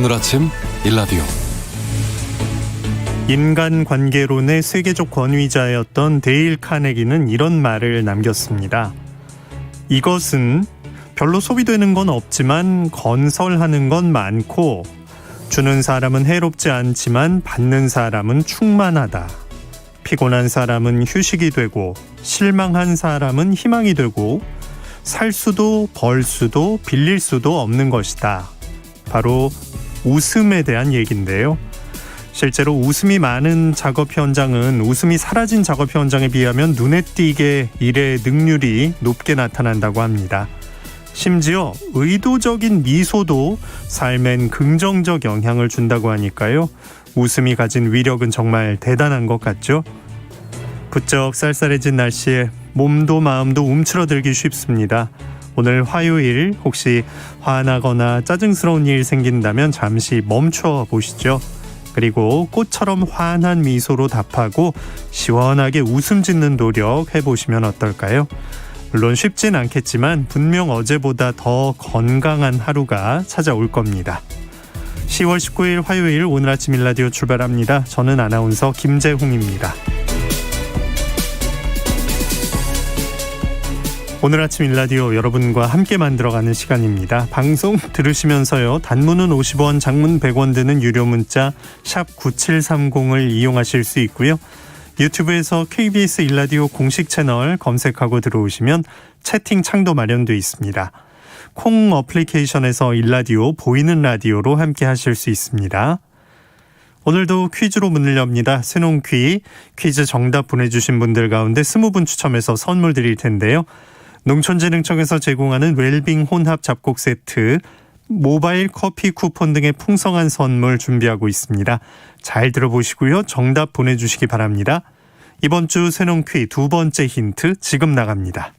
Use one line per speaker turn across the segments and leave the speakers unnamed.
오늘 아침 일라디오.
인간관계론의 세계적 권위자였던 데일 카네기는 이런 말을 남겼습니다. 이것은 별로 소비되는 건 없지만 건설하는 건 많고, 주는 사람은 해롭지 않지만 받는 사람은 충만하다. 피곤한 사람은 휴식이 되고 실망한 사람은 희망이 되고, 살 수도 벌 수도 빌릴 수도 없는 것이다. 바로 웃음에 대한 얘기인데요. 실제로 웃음이 많은 작업 현장은 웃음이 사라진 작업 현장에 비하면 눈에 띄게 일의 능률이 높게 나타난다고 합니다. 심지어 의도적인 미소도 삶엔 긍정적 영향을 준다고 하니까요. 웃음이 가진 위력은 정말 대단한 것 같죠? 부쩍 쌀쌀해진 날씨에 몸도 마음도 움츠러들기 쉽습니다. 오늘 화요일 혹시 화나거나 짜증스러운 일 생긴다면 잠시 멈춰 보시죠. 그리고 꽃처럼 환한 미소로 답하고 시원하게 웃음 짓는 노력 해보시면 어떨까요? 물론 쉽진 않겠지만 분명 어제보다 더 건강한 하루가 찾아올 겁니다. 10월 19일 화요일 오늘 아침 일라디오 출발합니다. 저는 아나운서 김재홍입니다. 오늘 아침 일라디오 여러분과 함께 만들어가는 시간입니다. 방송 들으시면서요. 단문은 50원, 장문 100원 드는 유료 문자 샵 9730을 이용하실 수 있고요. 유튜브에서 KBS 일라디오 공식 채널 검색하고 들어오시면 채팅 창도 마련되어 있습니다. 콩 어플리케이션에서 일라디오 보이는 라디오로 함께 하실 수 있습니다. 오늘도 퀴즈로 문을 엽니다. 새로운 퀴즈 정답 보내주신 분들 가운데 20분 추첨해서 선물 드릴 텐데요. 농촌진흥청에서 제공하는 웰빙 혼합 잡곡 세트, 모바일 커피 쿠폰 등의 풍성한 선물 준비하고 있습니다. 잘 들어보시고요. 정답 보내주시기 바랍니다. 이번 주 새로운 두 번째 힌트 지금 나갑니다.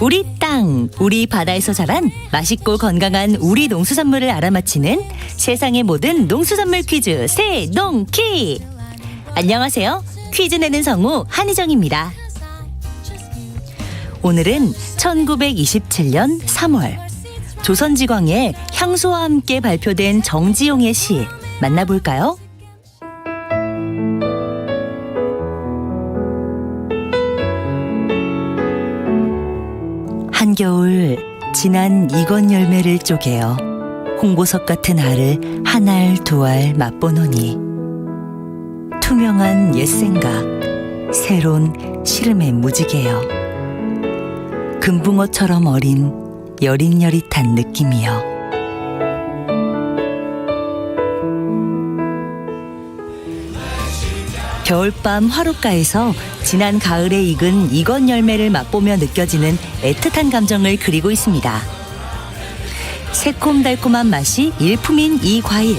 우리 땅, 우리 바다에서 자란 맛있고 건강한 우리 농수산물을 알아맞히는 세상의 모든 농수산물 퀴즈 새농퀴. 안녕하세요. 퀴즈 내는 성우 한희정입니다. 오늘은 1927년 3월 조선지광에 향수와 함께 발표된 정지용의 시 만나볼까요? 한겨울 진한 이건 열매를 쪼개어 홍보석 같은 알을 한 알 두 알 맛보노니 투명한 옛 생각 새로운 시름에 무지개여 금붕어처럼 어린 여릿여릿한 느낌이여 겨울밤 화롯가에서 지난 가을에 익은 이건 열매를 맛보며 느껴지는 애틋한 감정을 그리고 있습니다. 새콤달콤한 맛이 일품인 이 과일,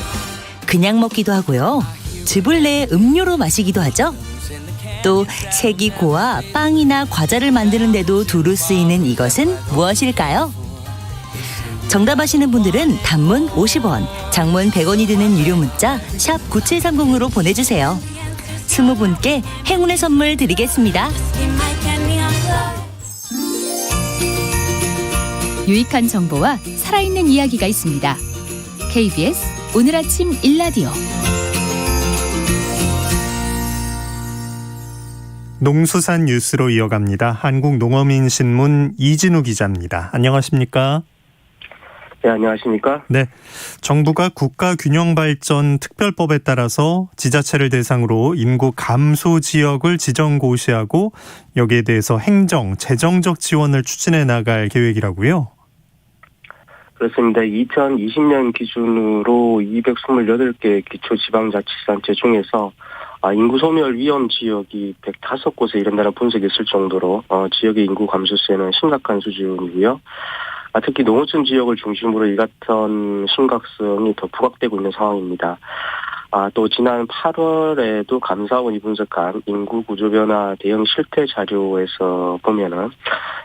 그냥 먹기도 하고요. 즙을 내 음료로 마시기도 하죠. 또 색이 고와 빵이나 과자를 만드는 데도 두루 쓰이는 이것은 무엇일까요? 정답 아시는 분들은 단문 50원, 장문 100원이 드는 유료 문자 샵 9730으로 보내주세요. 20분께 행운의 선물 드리겠습니다.
유익한 정보와 살아있는 이야기가 있습니다. KBS 오늘 아침 일라디오.
농수산 뉴스로 이어갑니다. 한국농어민신문 이진우 기자입니다. 안녕하십니까?
네, 안녕하십니까?
네, 정부가 국가균형발전 특별법에 따라서 지자체를 대상으로 인구 감소 지역을 지정고시하고 여기에 대해서 행정, 재정적 지원을 추진해 나갈 계획이라고요?
그렇습니다. 2020년 기준으로 228개 기초지방자치단체 중에서 인구 소멸 위험 지역이 105곳에 이른다는 분석이 있을 정도로 지역의 인구 감소세는 심각한 수준이고요. 특히 농어촌 지역을 중심으로 이 같은 심각성이 더 부각되고 있는 상황입니다. 또 지난 8월에도 감사원이 분석한 인구 구조 변화 대응 실태 자료에서 보면은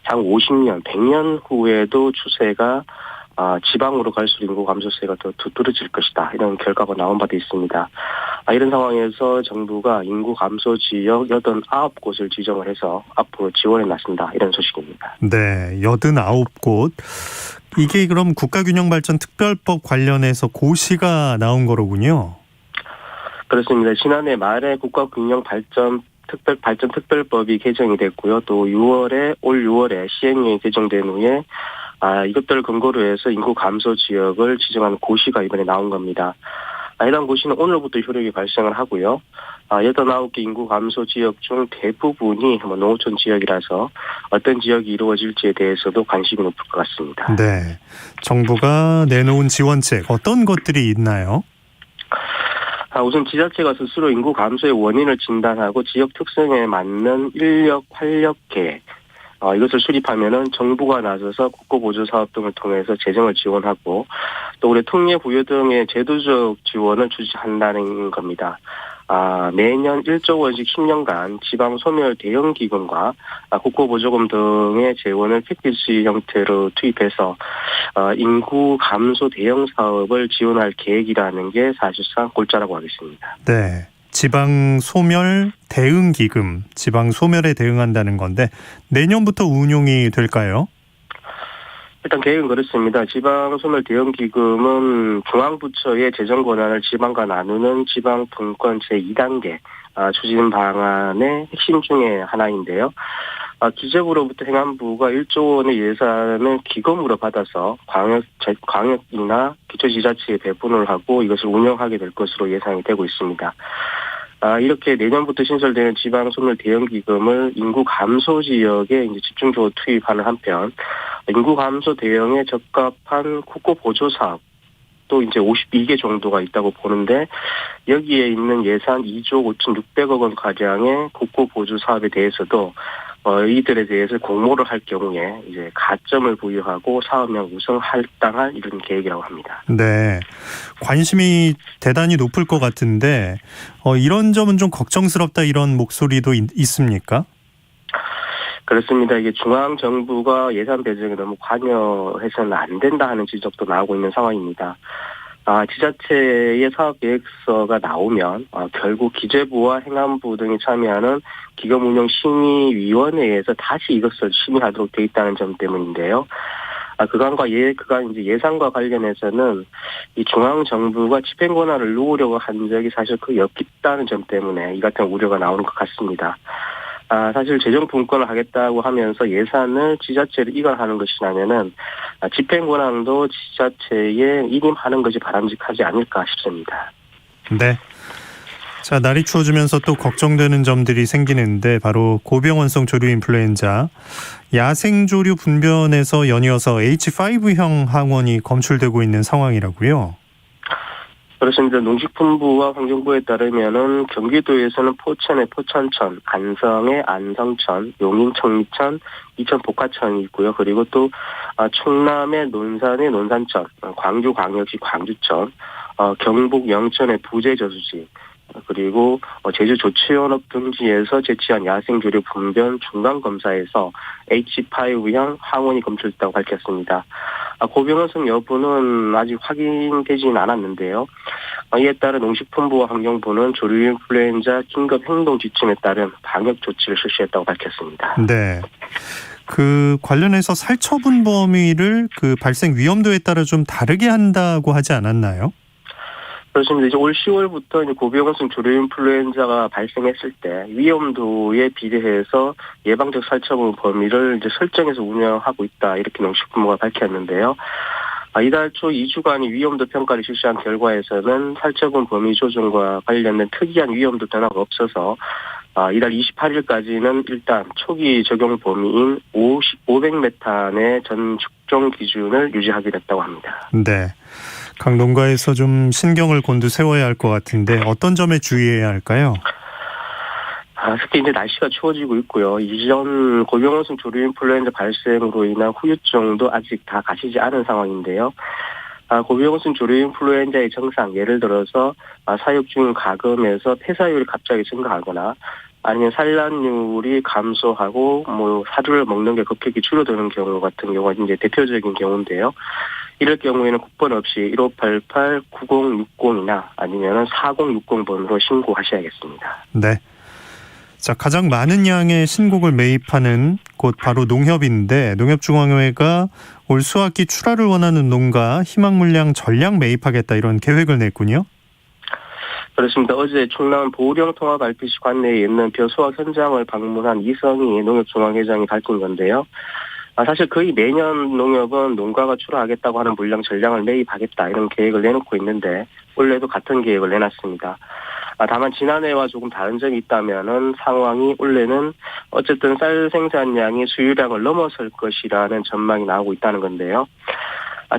향후 50년, 100년 후에도 추세가 지방으로 갈수록 인구 감소세가 더 두드러질 것이다. 이런 결과가 나온 바도 있습니다. 이런 상황에서 정부가 인구 감소 지역 89곳을 지정을 해서 앞으로 지원에 나선다. 이런 소식입니다.
네, 89곳. 이게 그럼 국가균형발전특별법 관련해서 고시가 나온 거로군요.
그렇습니다. 지난해 말에 국가균형발전특별법이 개정이 됐고요. 또 올 6월에 시행령이 개정된 후에 이것들을 근거로 해서 인구 감소 지역을 지정하는 고시가 이번에 나온 겁니다. 해당 고시는 오늘부터 효력이 발생을 하고요. 89개 인구 감소 지역 중 대부분이 농어촌 지역이라서 어떤 지역이 이루어질지에 대해서도 관심이 높을 것 같습니다.
네, 정부가 내놓은 지원책 어떤 것들이 있나요?
우선 지자체가 스스로 인구 감소의 원인을 진단하고 지역 특성에 맞는 인력 활력 계획, 이것을 수립하면은 정부가 나서서 국고보조 사업 등을 통해서 재정을 지원하고 또 우리 특례 부여 등의 제도적 지원을 주시한다는 겁니다. 매년 1조 원씩 10년간 지방 소멸 대응 기금과 국고보조금 등의 재원을 패키지 형태로 투입해서 인구 감소 대응 사업을 지원할 계획이라는 게 사실상 골자라고 하겠습니다.
네. 지방 소멸 대응 기금, 지방 소멸에 대응한다는 건데 내년부터 운용이 될까요?
일단 계획은 그렇습니다. 지방 소멸 대응 기금은 중앙부처의 재정 권한을 지방과 나누는 지방 분권 제2단계 추진 방안의 핵심 중에 하나인데요. 기재부로부터 행안부가 1조 원의 예산을 기금으로 받아서 광역이나 기초지자체에 배분을 하고 이것을 운영하게 될 것으로 예상이 되고 있습니다. 이렇게 내년부터 신설되는 지방소멸 대응기금을 인구 감소 지역에 이제 집중적으로 투입하는 한편, 인구 감소 대응에 적합한 국고 보조 사업, 또 이제 52개 정도가 있다고 보는데, 여기에 있는 예산 2조 5,600억 원 가량의 국고 보조 사업에 대해서도 이들에 대해서 공모를 할 경우에 이제 가점을 부여하고 사업명 우선 할당할 이런 계획이라고 합니다.
네, 관심이 대단히 높을 것 같은데 이런 점은 좀 걱정스럽다 이런 목소리도 있습니까?
그렇습니다. 이게 중앙 정부가 예산 배정에 너무 관여해서는 안 된다 하는 지적도 나오고 있는 상황입니다. 지자체의 사업계획서가 나오면 결국 기재부와 행안부 등이 참여하는 기금운용심의위원회에서 다시 이것을 심의하도록 돼 있다는 점 때문인데요. 그간 이제 예산과 관련해서는 이 중앙 정부가 집행 권한을 놓으려고 한 적이 사실 거의 없다는 점 때문에 이 같은 우려가 나오는 것 같습니다. 사실 재정 분권을 하겠다고 하면서 예산을 지자체로 이관하는 것이라면은 집행 권한도 지자체에 이임하는 것이 바람직하지 않을까 싶습니다.
네. 자, 날이 추워지면서 또 걱정되는 점들이 생기는데 바로 고병원성 조류 인플루엔자, 야생조류 분변에서 연이어서 H5형 항원이 검출되고 있는 상황이라고요.
그렇습니다. 농식품부와 환경부에 따르면은 경기도에서는 포천의 포천천, 안성의 안성천, 용인 청리천, 이천 복화천이 있고요. 그리고 또 충남의 논산의 논산천, 광주 광역시 광주천, 경북 영천의 부재저수지, 그리고 제주 조치원업 등지에서 제치한 야생조류 분변 중간검사에서 H5형 항원이 검출됐다고 밝혔습니다. 고병원성 여부는 아직 확인되지는 않았는데요. 이에 따라 농식품부와 환경부는 조류 인플루엔자 긴급 행동 지침에 따른 방역 조치를 실시했다고 밝혔습니다. 네.
그 관련해서 살처분 범위를 그 발생 위험도에 따라 좀 다르게 한다고 하지 않았나요?
그렇습니다. 이제 올 10월부터 이제 고병원성 조류 인플루엔자가 발생했을 때 위험도에 비례해서 예방적 살처분 범위를 이제 설정해서 운영하고 있다 이렇게 농식품부가 밝혔는데요. 이달 초 2주간의 위험도 평가를 실시한 결과에서는 살처분 범위 조정과 관련된 특이한 위험도 변화가 없어서 이달 28일까지는 일단 초기 적용 범위인 500메탄의 전 축종 기준을 유지하게 됐다고 합니다.
네. 각 농가에서 좀 신경을 곤두세워야 할 것 같은데 어떤 점에 주의해야 할까요?
특히 이제 날씨가 추워지고 있고요. 이전 고병원성 조류 인플루엔자 발생으로 인한 후유증도 아직 다 가시지 않은 상황인데요. 고병원성 조류 인플루엔자의 증상, 예를 들어서 사육 중 가금에서 폐사율이 갑자기 증가하거나 아니면 산란율이 감소하고 뭐 사료를 먹는 게 급격히 줄어드는 경우 같은 경우가 이제 대표적인 경우인데요. 이럴 경우에는 국번 없이 1588-9060이나 아니면 4060번으로 신고하셔야겠습니다.
네. 자, 가장 많은 양의 신곡을 매입하는 곳 바로 농협인데 농협중앙회가 올 수확기 출하를 원하는 농가 희망 물량 전량 매입하겠다 이런 계획을 냈군요.
그렇습니다. 어제 충남 보령 통합 RPC 관내에 있는 벼수확 현장을 방문한 이성희 농협중앙회장이 밝힌 건데요. 사실 거의 매년 농협은 농가가 출하하겠다고 하는 물량 전량을 매입하겠다 이런 계획을 내놓고 있는데 올해도 같은 계획을 내놨습니다. 다만 지난해와 조금 다른 점이 있다면은 상황이 올해는 어쨌든 쌀 생산량이 수유량을 넘어설 것이라는 전망이 나오고 있다는 건데요.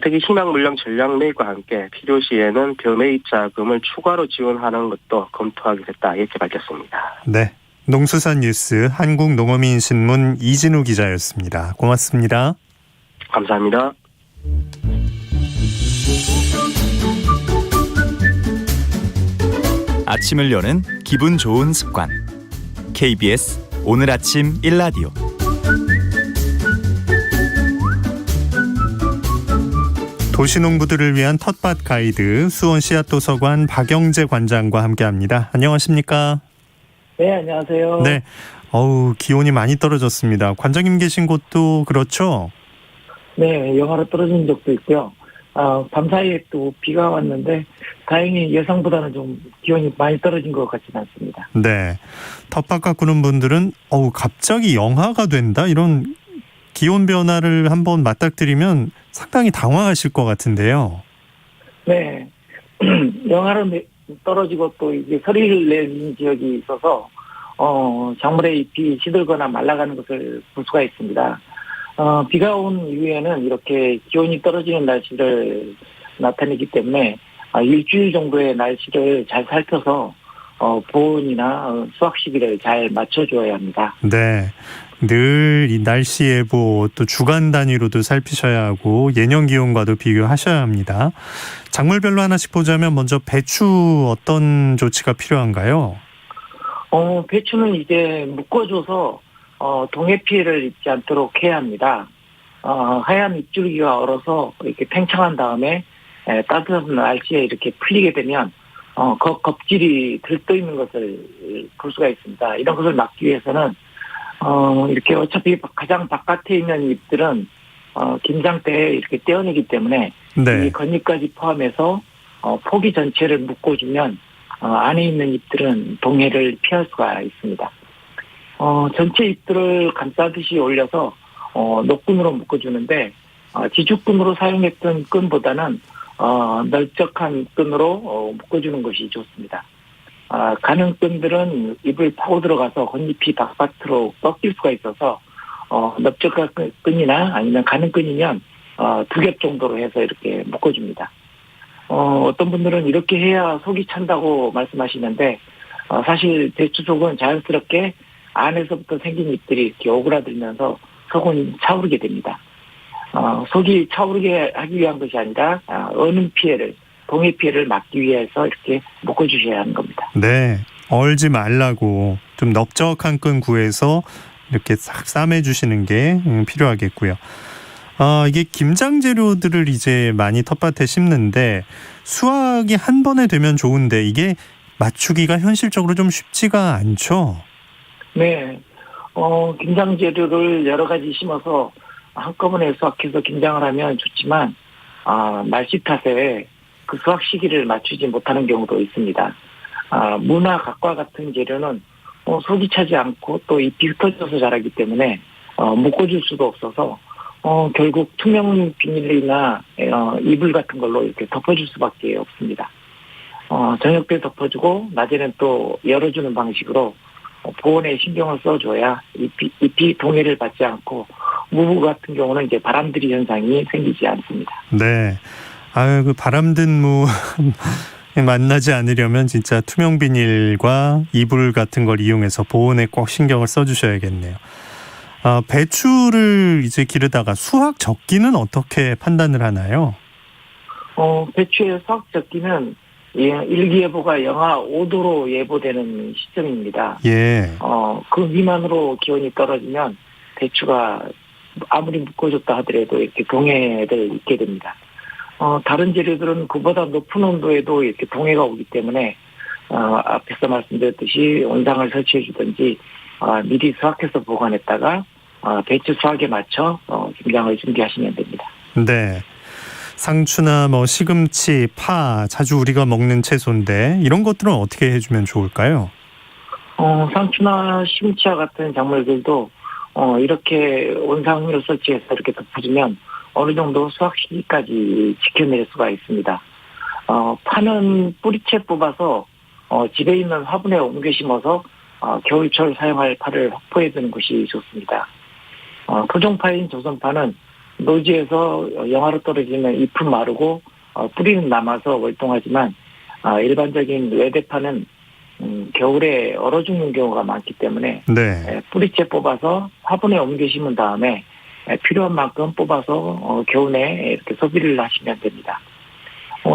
특히 희망 물량 전량 매입과 함께 필요시에는 벼 매입 자금을 추가로 지원하는 것도 검토하게 됐다 이렇게 밝혔습니다.
네. 농수산뉴스 한국농어민신문 이진우 기자였습니다. 고맙습니다.
감사합니다.
아침을 여는 기분 좋은 습관. KBS 오늘 아침 1라디오.
도시농부들을 위한 텃밭 가이드 수원 씨앗도서관 박영재 관장과 함께합니다. 안녕하십니까?
네, 안녕하세요.
네. 기온이 많이 떨어졌습니다. 관장님 계신 곳도 그렇죠?
네, 영하로 떨어진 적도 있고요. 밤사이에 또 비가 왔는데 다행히 예상보다는 좀 기온이 많이 떨어진 것 같지는 않습니다.
네. 텃밭 가꾸는 분들은 갑자기 영하가 된다 이런 기온 변화를 한번 맞닥뜨리면 상당히 당황하실 것 같은데요.
네, 영하로 떨어지고 또 이게 서리를 내는 지역이 있어서 작물의 잎이 시들거나 말라가는 것을 볼 수가 있습니다. 비가 온 이후에는 이렇게 기온이 떨어지는 날씨를 나타내기 때문에 일주일 정도의 날씨를 잘 살펴서 보온이나 수확 시기를 잘 맞춰줘야 합니다.
네. 늘 이 날씨 예보 또 주간 단위로도 살피셔야 하고 예년 기온과도 비교하셔야 합니다. 작물별로 하나씩 보자면 먼저 배추 어떤 조치가 필요한가요?
배추는 이제 묶어줘서 동해 피해를 입지 않도록 해야 합니다. 하얀 잎줄기가 얼어서 이렇게 팽창한 다음에 따뜻한 날씨에 이렇게 풀리게 되면 겁질이 들떠 있는 것을 볼 수가 있습니다. 이런 것을 막기 위해서는 이렇게 어차피 가장 바깥에 있는 잎들은 김장 때 이렇게 떼어내기 때문에
네.
이 겉잎까지 포함해서 포기 전체를 묶어주면 안에 있는 잎들은 동해를 피할 수가 있습니다. 전체 잎들을 감싸듯이 올려서 녹근으로 묶어주는데 지죽근으로 사용했던 끈보다는 넓적한 끈으로 묶어주는 것이 좋습니다. 가는 끈들은 잎을 파고 들어가서 겉잎이 바깥으로 꺾일 수가 있어서 넓적한 끈이나 아니면 가는 끈이면 2겹 정도로 해서 이렇게 묶어줍니다. 어떤 분들은 이렇게 해야 속이 찬다고 말씀하시는데 사실 배추 속은 자연스럽게 안에서부터 생긴 잎들이 이렇게 오그라들면서 속은 차오르게 됩니다. 속이 차오르게 하기 위한 것이 아니라 어는 피해를 동해 피해를 막기 위해서 이렇게 묶어주셔야 하는 겁니다.
네, 얼지 말라고 좀 넓적한 끈 구해서 이렇게 싹 싸매주시는 게 필요하겠고요. 이게 김장 재료들을 이제 많이 텃밭에 심는데 수확이 한 번에 되면 좋은데 이게 맞추기가 현실적으로 좀 쉽지가 않죠?
네, 김장 재료를 여러 가지 심어서 한꺼번에 수확해서 김장을 하면 좋지만 날씨 탓에 그 수확 시기를 맞추지 못하는 경우도 있습니다. 무나 각과 같은 재료는 속이 차지 않고 또 잎이 흩어져서 자라기 때문에 묶어줄 수도 없어서 결국 투명 비닐이나 이불 같은 걸로 이렇게 덮어줄 수밖에 없습니다. 저녁 때 덮어주고 낮에는 또 열어주는 방식으로 보온에 신경을 써줘야 잎이 동해를 받지 않고 무부 같은 경우는 이제 바람들이 현상이 생기지 않습니다.
네. 그 바람든 무 만나지 않으려면 진짜 투명 비닐과 이불 같은 걸 이용해서 보온에 꼭 신경을 써주셔야겠네요. 배추를 이제 기르다가 수확 적기는 어떻게 판단을 하나요?
배추의 수확 적기는 일기예보가 영하 5도로 예보되는 시점입니다.
예.
그 미만으로 기온이 떨어지면 배추가 아무리 묶어줬다 하더라도 이렇게 동해를 잊게 됩니다. 다른 재료들은 그보다 높은 온도에도 이렇게 동해가 오기 때문에 앞에서 말씀드렸듯이 온상을 설치해 주든지 미리 수확해서 보관했다가 배추 수확에 맞춰 김장을 준비하시면 됩니다.
네. 상추나 뭐 시금치, 파 자주 우리가 먹는 채소인데 이런 것들은 어떻게 해주면 좋을까요?
상추나 시금치와 같은 작물들도 이렇게 온상을 설치해서 이렇게 덮어주면 어느 정도 수확 시기까지 지켜낼 수가 있습니다. 파는 뿌리채 뽑아서 집에 있는 화분에 옮겨 심어서 겨울철 사용할 파를 확보해 두는 것이 좋습니다. 토종파인 조선파는 노지에서 영하로 떨어지면 잎은 마르고 뿌리는 남아서 월동하지만 일반적인 외대파는 겨울에 얼어 죽는 경우가 많기 때문에
네.
뿌리채 뽑아서 화분에 옮겨 심은 다음에 필요한 만큼 뽑아서 겨우내 이렇게 소비를 하시면 됩니다.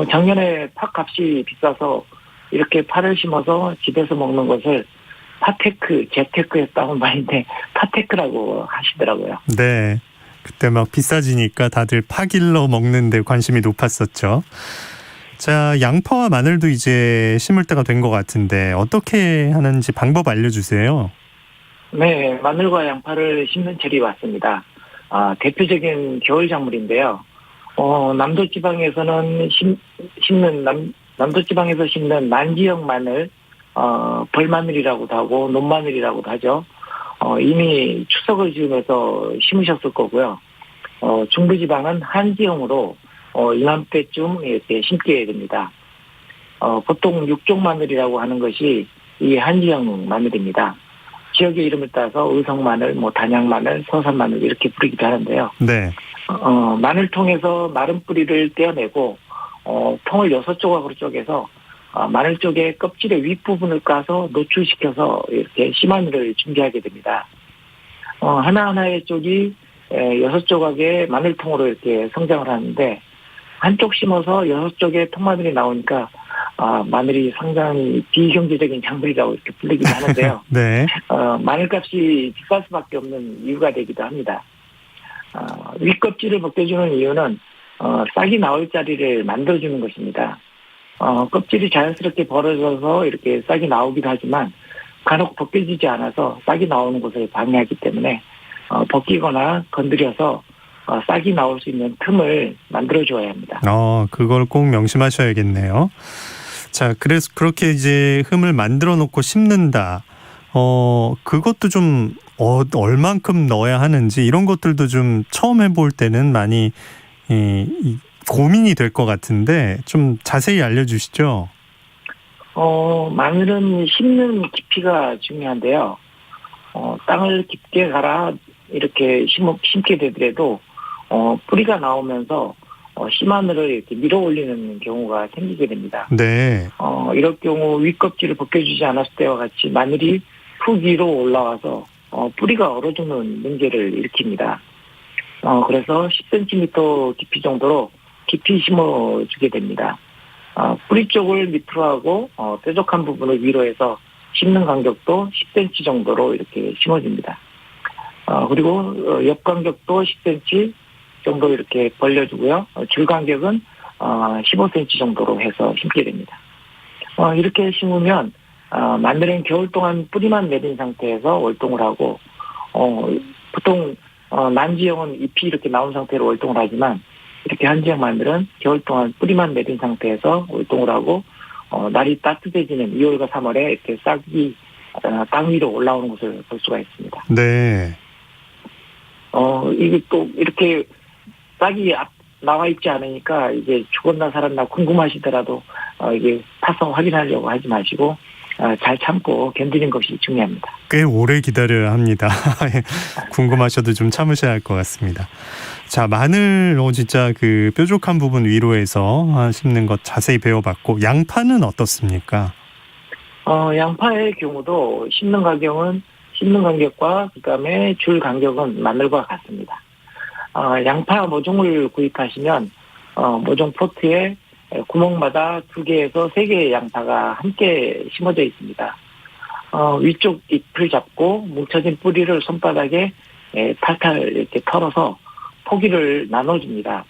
작년에 팥값이 비싸서 이렇게 파를 심어서 집에서 먹는 것을 파테크, 재테크에서 따온 말인데 파테크라고 하시더라고요.
네. 그때 막 비싸지니까 다들 파길러 먹는데 관심이 높았었죠. 자, 양파와 마늘도 이제 심을 때가 된 것 같은데 어떻게 하는지 방법 알려주세요.
네, 마늘과 양파를 심는 철이 왔습니다. 대표적인 겨울 작물인데요. 남도지방에서는 남도지방에서 심는 난지형 마늘, 벌마늘이라고도 하고 논마늘이라고도 하죠. 이미 추석을 즈음해서 심으셨을 거고요. 중부지방은 한지형으로 이맘때쯤 이렇게 심게 됩니다. 보통 육종 마늘이라고 하는 것이 이 한지형 마늘입니다. 지역의 이름을 따서 의성마늘, 단양마늘, 서산마늘 이렇게 부르기도 하는데요.
네.
마늘통에서 마른 뿌리를 떼어내고 통을 6조각으로 쪼개서 마늘 쪽에 껍질의 윗부분을 까서 노출시켜서 이렇게 씨마늘을 준비하게 됩니다. 하나하나의 쪽이 6조각의 마늘통으로 이렇게 성장을 하는데 한쪽 심어서 6쪽의 통마늘이 나오니까 마늘이 상당히 비경제적인 작물이라고 이렇게 불리기도 하는데요.
네.
마늘값이 비쌀 수밖에 없는 이유가 되기도 합니다. 윗껍질을 벗겨주는 이유는 싹이 나올 자리를 만들어주는 것입니다. 껍질이 자연스럽게 벌어져서 이렇게 싹이 나오기도 하지만 간혹 벗겨지지 않아서 싹이 나오는 곳을 방해하기 때문에 벗기거나 건드려서 싹이 나올 수 있는 틈을 만들어줘야 합니다.
그걸 꼭 명심하셔야겠네요. 자, 그래서 그렇게 이제 흠을 만들어 놓고 심는다. 그것도 좀 얼만큼 넣어야 하는지 이런 것들도 좀 처음 해볼 때는 많이 고민이 될 것 같은데 좀 자세히 알려주시죠. 마늘은 심는 깊이가 중요한데요. 땅을 깊게 갈아 이렇게 심게 되더라도 뿌리가 나오면서 씨마늘을 이렇게 밀어 올리는 경우가 생기게 됩니다. 네.
이럴 경우 윗껍질을 벗겨주지 않았을 때와 같이 마늘이 푹 위로 올라와서 뿌리가 얼어 죽는 문제를 일으킵니다. 그래서 10cm 깊이 정도로 깊이 심어주게 됩니다. 뿌리 쪽을 밑으로 하고 뾰족한 부분을 위로 해서 심는 간격도 10cm 정도로 이렇게 심어줍니다. 그리고 옆 간격도 10cm 정도 이렇게 벌려주고요. 줄 간격은 15cm 정도로 해서 심게 됩니다. 이렇게 심으면 마늘은 겨울 동안 뿌리만 내린 상태에서 월동을 하고 보통 난지형은 잎이 이렇게 나온 상태로 월동을 하지만 이렇게 한지형 마늘은 겨울 동안 뿌리만 내린 상태에서 월동을 하고 날이 따뜻해지는 2월과 3월에 이렇게 싹이 땅 위로 올라오는 것을 볼 수가 있습니다.
네.
이게 또 이렇게 싹이 나와 있지 않으니까 이게 죽었나 살았나 궁금하시더라도 이게 파서 확인하려고 하지 마시고 잘 참고 견디는 것이 중요합니다.
꽤 오래 기다려야 합니다. 궁금하셔도 좀 참으셔야 할 것 같습니다. 자, 마늘 진짜 그 뾰족한 부분 위로 해서 심는 것 자세히 배워봤고 양파는 어떻습니까?
양파의 경우도 심는 간격과 그다음에 줄 간격은 마늘과 같습니다. 양파 모종을 구입하시면 모종 포트에 구멍마다 2개에서 3개의 양파가 함께 심어져 있습니다. 위쪽 잎을 잡고 뭉쳐진 뿌리를 손바닥에 탈탈 이렇게 털어서 포기를 나눠줍니다.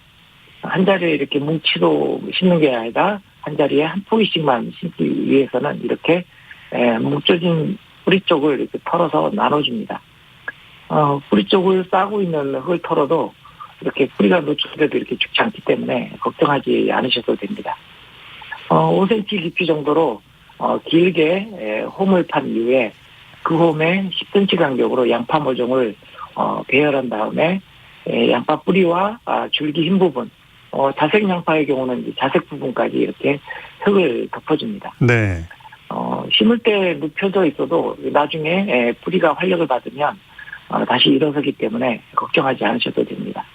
한 자리에 이렇게 뭉치로 심는 게 아니라 한 자리에 한 포기씩만 심기 위해서는 이렇게 뭉쳐진 뿌리 쪽을 이렇게 털어서 나눠줍니다. 뿌리 쪽을 싸고 있는 흙을 털어도 이렇게 뿌리가 노출돼도 이렇게 죽지 않기 때문에 걱정하지 않으셔도 됩니다. 5cm 깊이 정도로 길게 홈을 판 이후에 그 홈에 10cm 간격으로 양파 모종을 배열한 다음에 양파 뿌리와 줄기 흰 부분, 자색 양파의 경우는 이제 자색 부분까지 이렇게 흙을 덮어줍니다.
네.
심을 때 눕혀져 있어도 나중에 뿌리가 활력을 받으면 다시 일어서기 때문에 걱정하지 않으셔도 됩니다.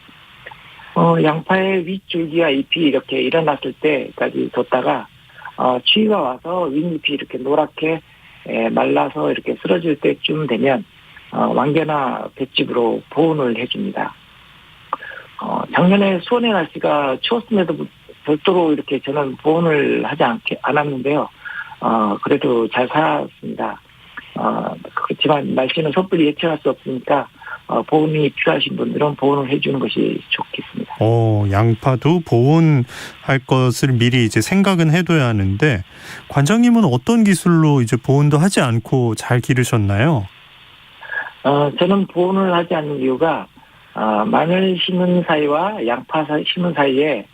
양파의 윗줄기와 잎이 이렇게 일어났을 때까지 뒀다가 추위가 와서 윗잎이 이렇게 노랗게 말라서 이렇게 쓰러질 때쯤 되면 왕겨나 볏짚으로 보온을 해줍니다. 작년에 수원의 날씨가 추웠음에도 별도로 이렇게 저는 보온을 하지 않았는데요. 그래도 잘 살았습니다. 그렇지만 날씨는 섣불리 예측할 수 없으니까 보온이 필요하신 분들은 보온을 해주는 것이 좋겠습니다.
양파도 보온할 것을 미리 이제 생각은 해둬야 하는데 관장님은 어떤 기술로 이제 보온도 하지 않고 잘 기르셨나요?
저는 보온을 하지 않는 이유가 마늘 심은 사이와 양파 심은 사이에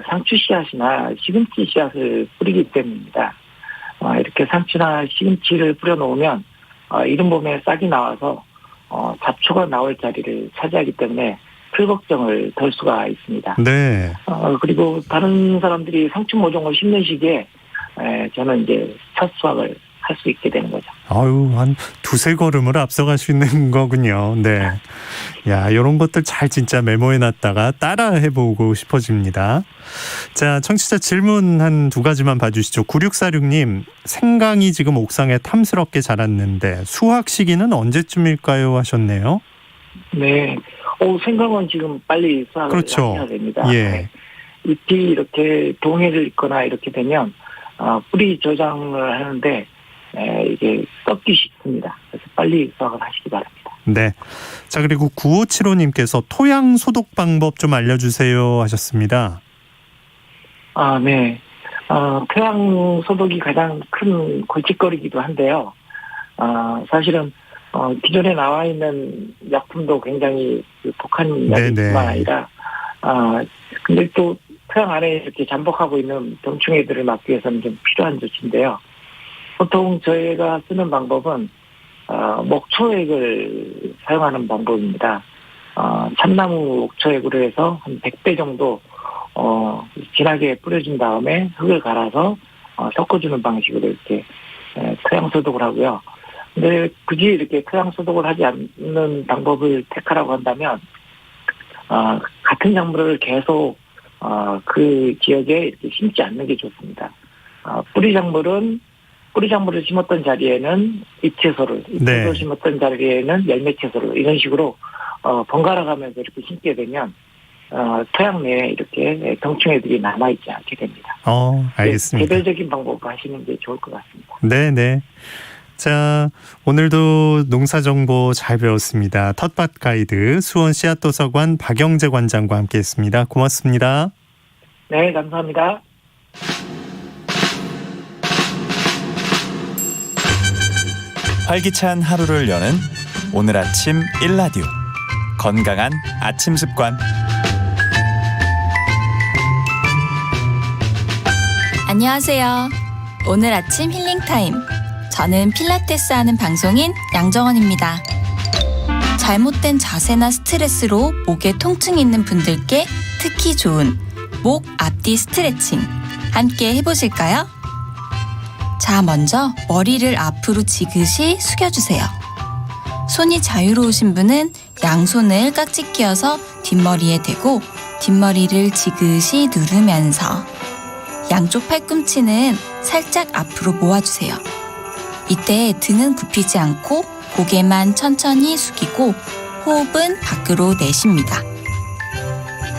상추 씨앗이나 시금치 씨앗을 뿌리기 때문입니다. 이렇게 상추나 시금치를 뿌려놓으면 이른 봄에 싹이 나와서 잡초가 나올 자리를 차지하기 때문에 풀 걱정을 덜 수가 있습니다.
네.
그리고 다른 사람들이 상추 모종을 심는 시기에 저는 이제 첫 수확을 할 수 있게 되는 거죠.
한 2-3걸음을 앞서가시는 거군요. 네. 야, 이런 것들 잘 진짜 메모해놨다가 따라해보고 싶어집니다. 자, 청취자 질문 한 2가지만 봐주시죠. 9646님, 생강이 지금 옥상에 탐스럽게 자랐는데 수확 시기는 언제쯤일까요? 하셨네요.
네. 생강은 지금 빨리 수확을
그렇죠.
해야 됩니다.
예.
잎이 이렇게 동해를 있거나 이렇게 되면 뿌리 저장을 하는데 이게 썩기 쉽습니다. 그래서 빨리 수확을 하시기 바랍니다.
네. 자, 그리고 9575님께서 토양 소독 방법 좀 알려주세요 하셨습니다.
네. 토양 소독이 가장 큰 골칫거리기도 한데요. 사실은 기존에 나와 있는 약품도 굉장히 독한 약이뿐만 아니라 근데 또 토양 안에 이렇게 잠복하고 있는 병충해들을 막기 위해서는 좀 필요한 조치인데요. 보통 저희가 쓰는 방법은 목초액을 사용하는 방법입니다. 참나무 목초액으로 해서 한 100배 정도 진하게 뿌려준 다음에 흙을 갈아서 섞어주는 방식으로 이렇게 토양 소독을 하고요. 근데 굳이 이렇게 토양 소독을 하지 않는 방법을 택하라고 한다면 같은 작물을 계속 그 지역에 이렇게 심지 않는 게 좋습니다. 뿌리 작물을 심었던 자리에는 잎채소를, 잎채소 심었던 자리에는 열매채소를 이런 식으로 번갈아 가면서 이렇게 심게 되면 토양 내에 이렇게 병충해들이 남아있지 않게 됩니다.
알겠습니다.
개별적인 방법을 하시는 게 좋을 것 같습니다.
네네. 자, 오늘도 농사 정보 잘 배웠습니다. 텃밭 가이드 수원 씨앗도서관 박영재 관장과 함께했습니다. 고맙습니다.
네, 감사합니다.
활기찬 하루를 여는 오늘 아침 1라디오 건강한 아침 습관.
안녕하세요. 오늘 아침 힐링타임. 저는 필라테스 하는 방송인 양정원입니다. 잘못된 자세나 스트레스로 목에 통증이 있는 분들께 특히 좋은 목 앞뒤 스트레칭 함께 해보실까요? 자, 먼저 머리를 앞으로 지그시 숙여주세요. 손이 자유로우신 분은 양손을 깍지 끼워서 뒷머리에 대고 뒷머리를 지그시 누르면서 양쪽 팔꿈치는 살짝 앞으로 모아주세요. 이때 등은 굽히지 않고 고개만 천천히 숙이고 호흡은 밖으로 내쉽니다.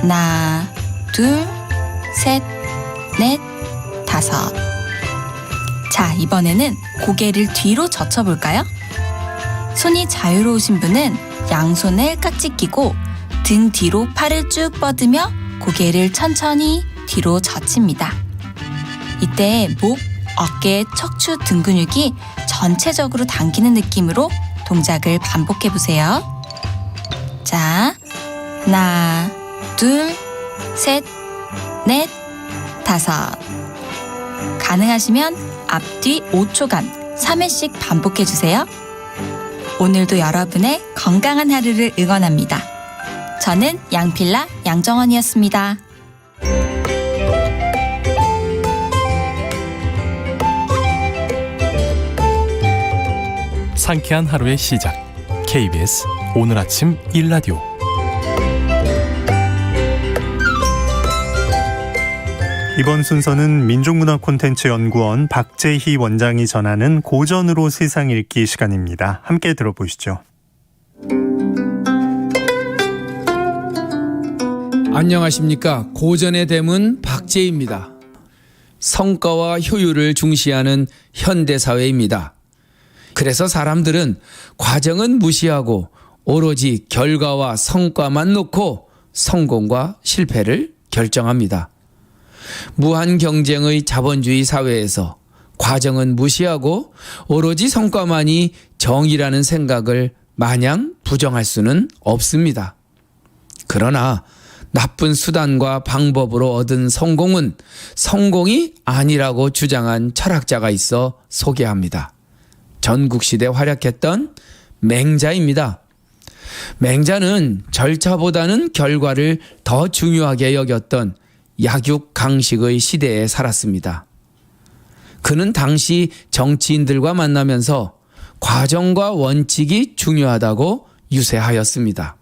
하나, 둘, 셋, 넷, 다섯. 자, 이번에는 고개를 뒤로 젖혀볼까요? 손이 자유로우신 분은 양손을 깍지 끼고 등 뒤로 팔을 쭉 뻗으며 고개를 천천히 뒤로 젖힙니다. 이때 목, 어깨, 척추 등 근육이 전체적으로 당기는 느낌으로 동작을 반복해 보세요. 자, 하나, 둘, 셋, 넷, 다섯. 가능하시면 앞뒤 5초간 3회씩 반복해 주세요. 오늘도 여러분의 건강한 하루를 응원합니다. 저는 양필라 양정원이었습니다.
상쾌한 하루의 시작. KBS 오늘 아침 1라디오.
이번 순서는 민족문화콘텐츠연구원 박재희 원장이 전하는 고전으로 세상 읽기 시간입니다. 함께 들어보시죠.
안녕하십니까. 고전의 대문 박재희입니다. 성과와 효율을 중시하는 현대사회입니다. 그래서 사람들은 과정은 무시하고 오로지 결과와 성과만 놓고 성공과 실패를 결정합니다. 무한 경쟁의 자본주의 사회에서 과정은 무시하고 오로지 성과만이 정의라는 생각을 마냥 부정할 수는 없습니다. 그러나 나쁜 수단과 방법으로 얻은 성공은 성공이 아니라고 주장한 철학자가 있어 소개합니다. 전국시대 활약했던 맹자입니다. 맹자는 절차보다는 결과를 더 중요하게 여겼던 약육강식의 시대에 살았습니다. 그는 당시 정치인들과 만나면서 과정과 원칙이 중요하다고 유세하였습니다.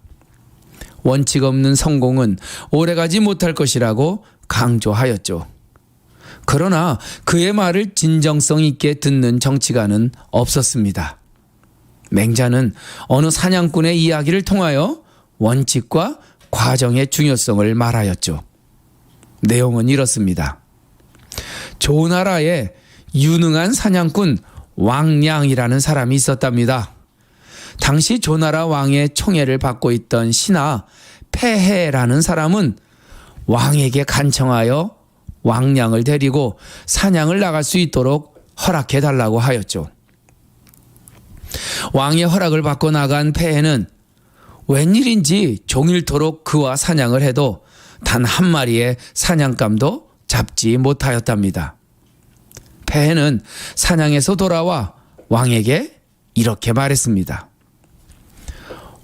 원칙 없는 성공은 오래가지 못할 것이라고 강조하였죠. 그러나 그의 말을 진정성 있게 듣는 정치가는 없었습니다. 맹자는 어느 사냥꾼의 이야기를 통하여 원칙과 과정의 중요성을 말하였죠. 내용은 이렇습니다. 조나라에 유능한 사냥꾼 왕량이라는 사람이 있었답니다. 당시 조나라 왕의 총애를 받고 있던 신하 폐해라는 사람은 왕에게 간청하여 왕량을 데리고 사냥을 나갈 수 있도록 허락해 달라고 하였죠. 왕의 허락을 받고 나간 폐해는 웬일인지 종일토록 그와 사냥을 해도 단 한 마리의 사냥감도 잡지 못하였답니다. 폐해는 사냥에서 돌아와 왕에게 이렇게 말했습니다.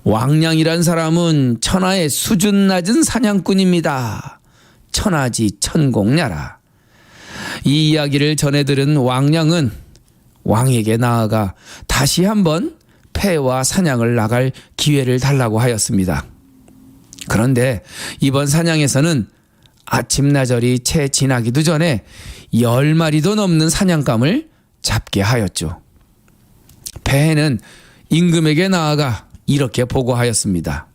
왕량이란 사람은 천하의 수준 낮은 사냥꾼입니다. 천하지 천공야라. 이 이야기를 전해 들은 왕량은 왕에게 나아가 다시 한번 폐해와 사냥을 나갈 기회를 달라고 하였습니다. 그런데 이번 사냥에서는 아침나절이 채 지나기도 전에 10마리도 넘는 사냥감을 잡게 하였죠. 폐해는 임금에게 나아가 이렇게 보고하였습니다.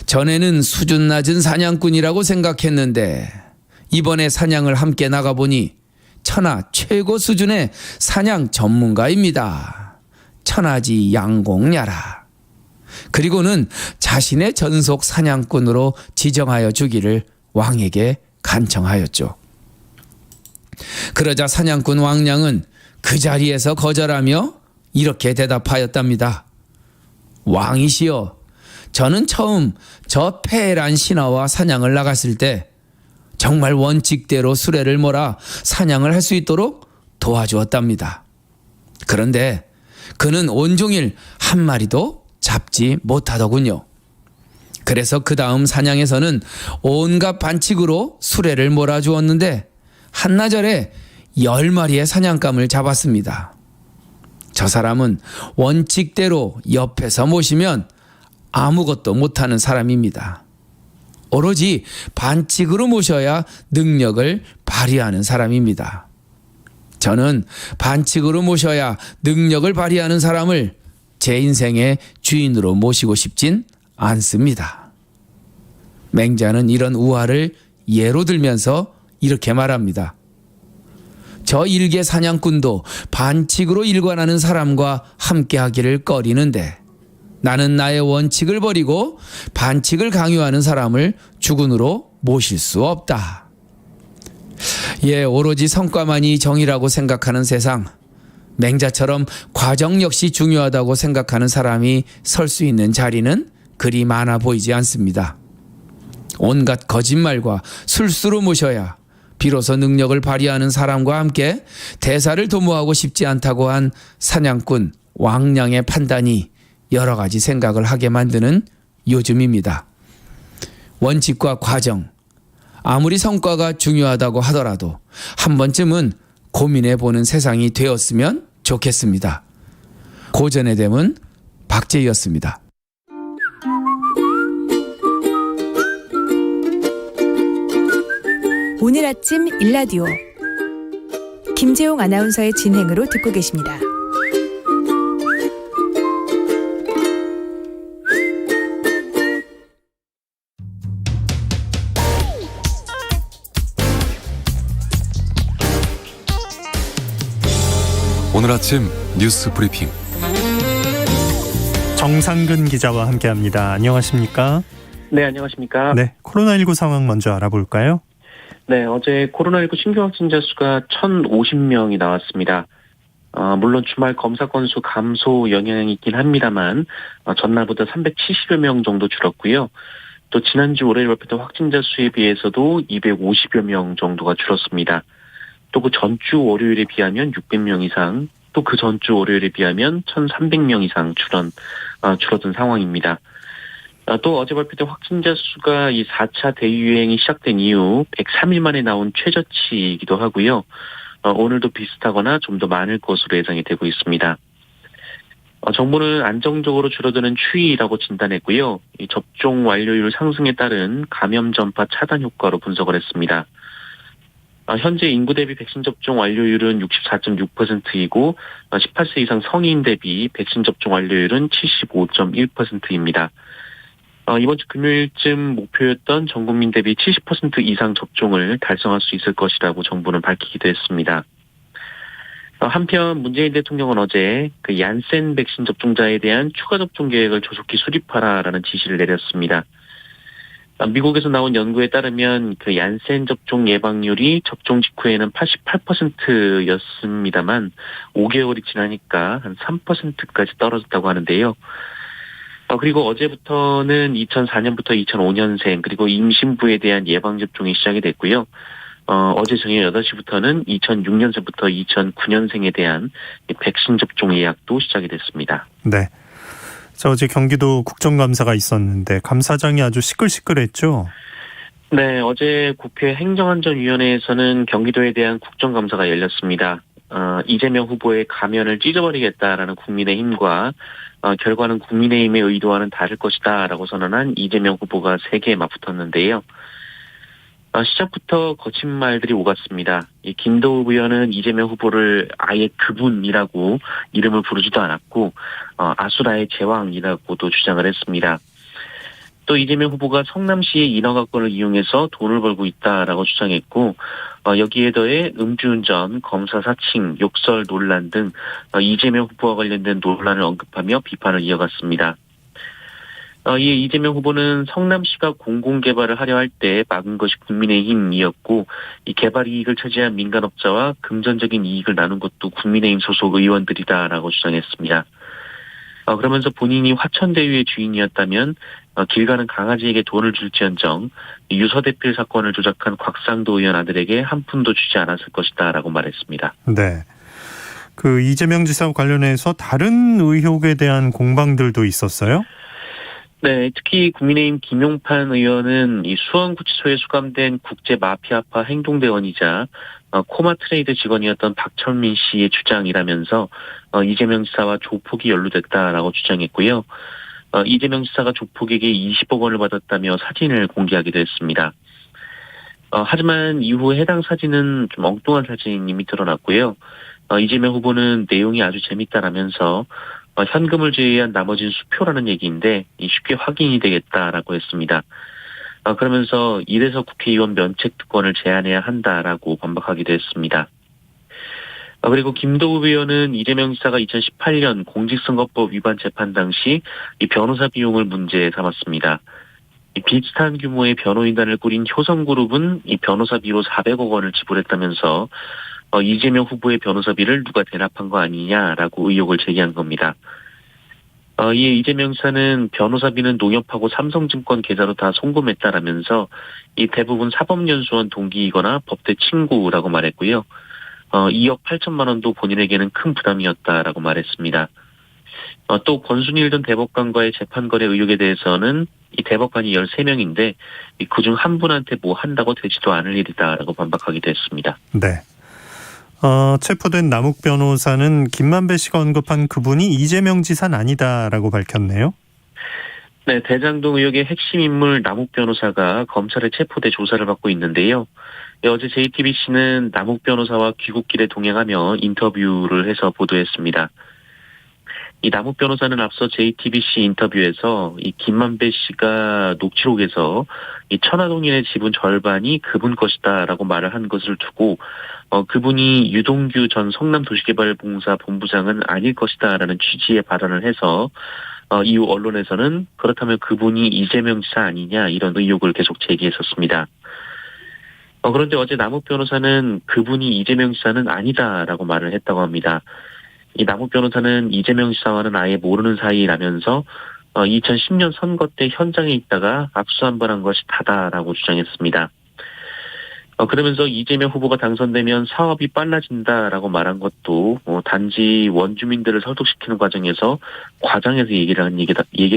전에는 수준 낮은 사냥꾼이라고 생각했는데 이번에 사냥을 함께 나가보니 천하 최고 수준의 사냥 전문가입니다. 천하지 양공야라. 그리고는 자신의 전속 사냥꾼으로 지정하여 주기를 왕에게 간청하였죠. 그러자 사냥꾼 왕량은 그 자리에서 거절하며 이렇게 대답하였답니다. 왕이시여, 저는 처음 저 폐해란 신하와 사냥을 나갔을 때 정말 원칙대로 수레를 몰아 사냥을 할 수 있도록 도와주었답니다. 그런데 그는 온종일 한 마리도 잡지 못하더군요. 그래서 그 다음 사냥에서는 온갖 반칙으로 수레를 몰아주었는데 한나절에 10마리의 사냥감을 잡았습니다. 저 사람은 원칙대로 옆에서 모시면 아무것도 못하는 사람입니다. 오로지 반칙으로 모셔야 능력을 발휘하는 사람입니다. 저는 반칙으로 모셔야 능력을 발휘하는 사람을 제 인생의 주인으로 모시고 싶진 않습니다. 맹자는 이런 우화를 예로 들면서 이렇게 말합니다. 저 일개 사냥꾼도 반칙으로 일관하는 사람과 함께하기를 꺼리는데 나는 나의 원칙을 버리고 반칙을 강요하는 사람을 주군으로 모실 수 없다. 오로지 성과만이 정의라고 생각하는 세상, 맹자처럼 과정 역시 중요하다고 생각하는 사람이 설 수 있는 자리는 그리 많아 보이지 않습니다. 온갖 거짓말과 술수로 모셔야 비로소 능력을 발휘하는 사람과 함께 대사를 도모하고 싶지 않다고 한 사냥꾼 왕량의 판단이 여러 가지 생각을 하게 만드는 요즘입니다. 원칙과 과정, 아무리 성과가 중요하다고 하더라도 한 번쯤은 고민해보는 세상이 되었으면 좋겠습니다. 고전의 댐은 박재희였습니다.
오늘 아침 일라디오 김재용 아나운서의 진행으로 듣고 계십니다.
오늘 아침 뉴스 브리핑
정상근 기자와 함께합니다. 안녕하십니까?
네, 안녕하십니까?
네, 코로나19 상황 먼저 알아볼까요?
네, 어제 코로나19 신규 확진자 수가 1,050명이 나왔습니다. 물론 주말 검사 건수 감소 영향이 있긴 합니다만 전날보다 370여 명 정도 줄었고요. 또 지난주 월요일 발표된 확진자 수에 비해서도 250여 명 정도가 줄었습니다. 또 그 전주 월요일에 비하면 600명 이상, 또 그 전주 월요일에 비하면 1,300명 이상 줄어든 상황입니다. 또 어제 발표된 확진자 수가 이 4차 대유행이 시작된 이후 103일 만에 나온 최저치이기도 하고요. 오늘도 비슷하거나 좀 더 많을 것으로 예상이 되고 있습니다. 정부는 안정적으로 줄어드는 추이라고 진단했고요. 이 접종 완료율 상승에 따른 감염 전파 차단 효과로 분석을 했습니다. 현재 인구 대비 백신 접종 완료율은 64.6%이고 18세 이상 성인 대비 백신 접종 완료율은 75.1%입니다. 이번 주 금요일쯤 목표였던 전 국민 대비 70% 이상 접종을 달성할 수 있을 것이라고 정부는 밝히기도 했습니다. 한편 문재인 대통령은 어제 그 얀센 백신 접종자에 대한 추가 접종 계획을 조속히 수립하라라는 지시를 내렸습니다. 미국에서 나온 연구에 따르면 그 얀센 접종 예방률이 접종 직후에는 88%였습니다만 5개월이 지나니까 한 3%까지 떨어졌다고 하는데요. 그리고 어제부터는 2004년부터 2005년생 그리고 임신부에 대한 예방접종이 시작이 됐고요. 어제 저녁 8시부터는 2006년생부터 2009년생에 대한 백신 접종 예약도 시작이 됐습니다.
네. 자, 어제 경기도 국정감사가 있었는데 감사장이 아주 시끌시끌했죠?
네, 어제 국회 행정안전위원회에서는 경기도에 대한 국정감사가 열렸습니다. 이재명 후보의 가면을 찢어버리겠다라는 국민의힘과 결과는 국민의힘의 의도와는 다를 것이다라고 선언한 이재명 후보가 세게 맞붙었는데요. 시작부터 거친 말들이 오갔습니다. 김도우 의원은 이재명 후보를 아예 그분이라고 이름을 부르지도 않았고 아수라의 제왕이라고도 주장을 했습니다. 또 이재명 후보가 성남시의 인허가권을 이용해서 돈을 벌고 있다라고 주장했고 여기에 더해 음주운전, 검사 사칭, 욕설 논란 등 이재명 후보와 관련된 논란을 언급하며 비판을 이어갔습니다. 이에 이재명 후보는 성남시가 공공개발을 하려 할 때 막은 것이 국민의힘이었고 이 개발 이익을 차지한 민간업자와 금전적인 이익을 나눈 것도 국민의힘 소속 의원들이다라고 주장했습니다. 그러면서 본인이 화천대유의 주인이었다면 길 가는 강아지에게 돈을 줄지언정 유서대필 사건을 조작한 곽상도 의원 아들에게 한 푼도 주지 않았을 것이다라고 말했습니다.
네. 그 이재명 지사와 관련해서 다른 의혹에 대한 공방들도 있었어요?
네, 특히 국민의힘 김용판 의원은 이 수원구치소에 수감된 국제 마피아파 행동대원이자 코마트레이드 직원이었던 박철민 씨의 주장이라면서 이재명 지사와 조폭이 연루됐다라고 주장했고요. 이재명 지사가 조폭에게 20억 원을 받았다며 사진을 공개하기도 했습니다. 하지만 이후 해당 사진은 좀 엉뚱한 사진임이 드러났고요. 이재명 후보는 내용이 아주 재밌다라면서 현금을 제외한 나머지는 수표라는 얘기인데 쉽게 확인이 되겠다라고 했습니다.
그러면서 이래서 국회의원 면책 특권을 제한해야 한다라고 반박하기도 했습니다. 그리고 김도우 의원은 이재명 지사가 2018년 공직선거법 위반 재판 당시 이 변호사 비용을 문제 삼았습니다. 이 비슷한 규모의 변호인단을 꾸린 효성그룹은 이 변호사비로 400억 원을 지불했다면서 이재명 후보의 변호사비를 누가 대납한 거 아니냐라고 의혹을 제기한 겁니다. 이에 이재명 지사는 변호사비는 농협하고 삼성증권 계좌로 다 송금했다라면서 이 대부분 사법연수원 동기이거나 법대 친구라고 말했고요. 2억 8천만 원도 본인에게는 큰 부담이었다라고 말했습니다. 또 권순일 전 대법관과의 재판 거래 의혹에 대해서는 이 대법관이 13명인데 그중 한 분한테 뭐 한다고 되지도 않을 일이다라고 반박하기도 했습니다.
네. 체포된 남욱 변호사는 김만배 씨가 언급한 그분이 이재명 지사는 아니다라고 밝혔네요.
네, 대장동 의혹의 핵심 인물 남욱 변호사가 검찰에 체포돼 조사를 받고 있는데요. 어제 JTBC는 남욱 변호사와 귀국길에 동행하며 인터뷰를 해서 보도했습니다. 이 남욱 변호사는 앞서 JTBC 인터뷰에서 이 김만배 씨가 녹취록에서 이 천화동인의 지분 절반이 그분 것이다라고 말을 한 것을 두고 그분이 유동규 전 성남도시개발공사 본부장은 아닐 것이다라는 취지의 발언을 해서 이후 언론에서는 그렇다면 그분이 이재명 지사 아니냐 이런 의혹을 계속 제기했었습니다. 그런데 어제 남욱 변호사는 그분이 이재명 지사는 아니다라고 말을 했다고 합니다. 이 남욱 변호사는 이재명 지사와는 아예 모르는 사이라면서 2010년 선거 때 현장에 있다가 압수 한 번 한 것이 다다라고 주장했습니다. 그러면서 이재명 후보가 당선되면 사업이 빨라진다라고 말한 것도 단지 원주민들을 설득시키는 과정에서 과장해서 얘기를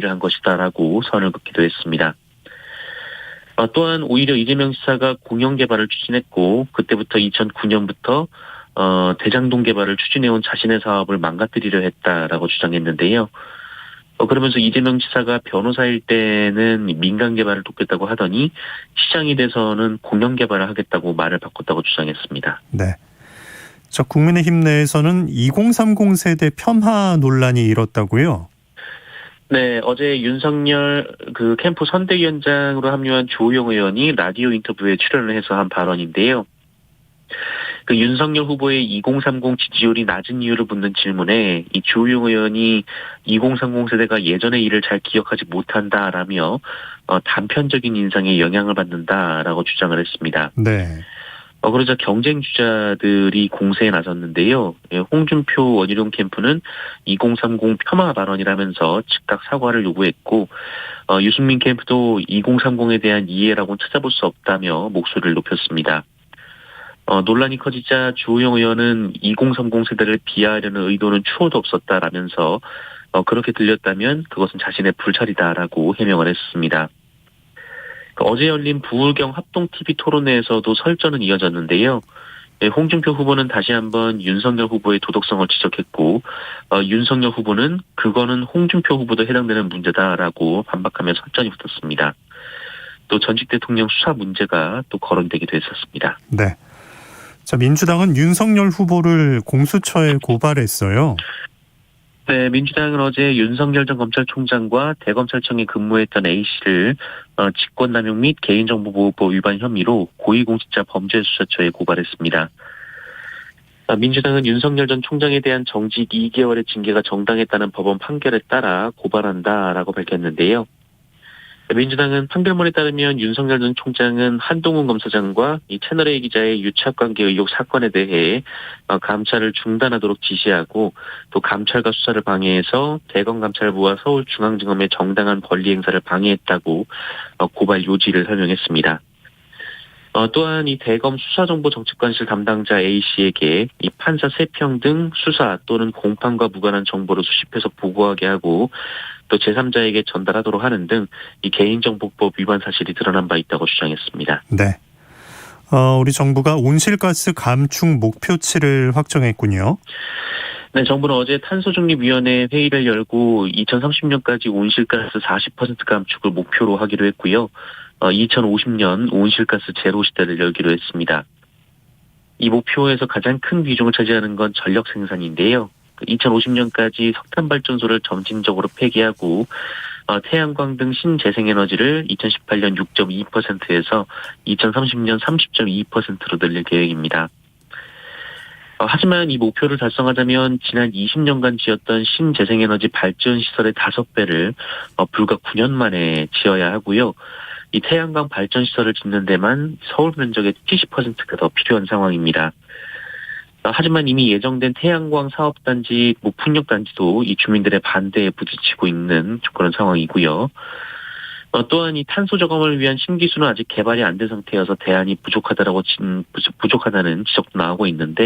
한 것이다라고 선을 긋기도 했습니다. 또한 오히려 이재명 지사가 공영개발을 추진했고 그때부터 2009년부터 대장동 개발을 추진해온 자신의 사업을 망가뜨리려 했다라고 주장했는데요. 그러면서 이재명 지사가 변호사일 때는 민간 개발을 돕겠다고 하더니 시장이 돼서는 공영 개발을 하겠다고 말을 바꿨다고 주장했습니다.
네. 저 국민의힘 내에서는 2030 세대 폄하 논란이 일었다고요?
네, 어제 윤석열 캠프 선대위원장으로 합류한 조호영 의원이 라디오 인터뷰에 출연을 해서 한 발언인데요. 윤석열 후보의 2030 지지율이 낮은 이유를 묻는 질문에 이 조호영 의원이 2030 세대가 예전의 일을 잘 기억하지 못한다라며 단편적인 인상에 영향을 받는다라고 주장을 했습니다.
네.
그러자 경쟁 주자들이 공세에 나섰는데요. 홍준표 원희룡 캠프는 2030 폄하 발언이라면서 즉각 사과를 요구했고 유승민 캠프도 2030에 대한 이해라고는 찾아볼 수 없다며 목소리를 높였습니다. 논란이 커지자 주호영 의원은 2030 세대를 비하하려는 의도는 추호도 없었다라면서 그렇게 들렸다면 그것은 자신의 불찰이다라고 해명을 했습니다. 어제 열린 부울경 합동-TV 토론회에서도 설전은 이어졌는데요. 홍준표 후보는 다시 한번 윤석열 후보의 도덕성을 지적했고 윤석열 후보는 그거는 홍준표 후보도 해당되는 문제다라고 반박하며 설전이 붙었습니다. 또 전직 대통령 수사 문제가 또 거론되기도 했었습니다.
네. 자, 민주당은 윤석열 후보를 공수처에 고발했어요.
네, 민주당은 어제 윤석열 전 검찰총장과 대검찰청에 근무했던 A씨를 직권남용 및 개인정보보호법 위반 혐의로 고위공직자 범죄수사처에 고발했습니다. 민주당은 윤석열 전 총장에 대한 정직 2개월의 징계가 정당했다는 법원 판결에 따라 고발한다라고 밝혔는데요. 민주당은 판결문에 따르면 윤석열 전 총장은 한동훈 검사장과 이 채널A 기자의 유착관계 의혹 사건에 대해 감찰을 중단하도록 지시하고 또 감찰과 수사를 방해해서 대검감찰부와 서울중앙지검의 정당한 권리 행사를 방해했다고 고발 요지를 설명했습니다. 또한 이 대검 수사정보정책관실 담당자 A씨에게 이 판사 3명 등 수사 또는 공판과 무관한 정보를 수집해서 보고하게 하고 또 제3자에게 전달하도록 하는 등 이 개인정보법 위반 사실이 드러난 바 있다고 주장했습니다.
네. 우리 정부가 온실가스 감축 목표치를 확정했군요.
네, 정부는 어제 탄소중립위원회 회의를 열고 2030년까지 온실가스 40% 감축을 목표로 하기로 했고요. 2050년 온실가스 제로 시대를 열기로 했습니다. 이 목표에서 가장 큰 비중을 차지하는 건 전력 생산인데요. 2050년까지 석탄 발전소를 점진적으로 폐기하고 태양광 등 신재생에너지를 2018년 6.2%에서 2030년 30.2%로 늘릴 계획입니다. 하지만 이 목표를 달성하자면 지난 20년간 지었던 신재생에너지 발전 시설의 5배를 불과 9년 만에 지어야 하고요. 이 태양광 발전 시설을 짓는 데만 서울 면적의 70%가 더 필요한 상황입니다. 하지만 이미 예정된 태양광 사업단지, 풍력단지도 이 주민들의 반대에 부딪히고 있는 그런 상황이고요. 또한 이 탄소 저감을 위한 신기술은 아직 개발이 안 된 상태여서 대안이 부족하다는 지적도 나오고 있는데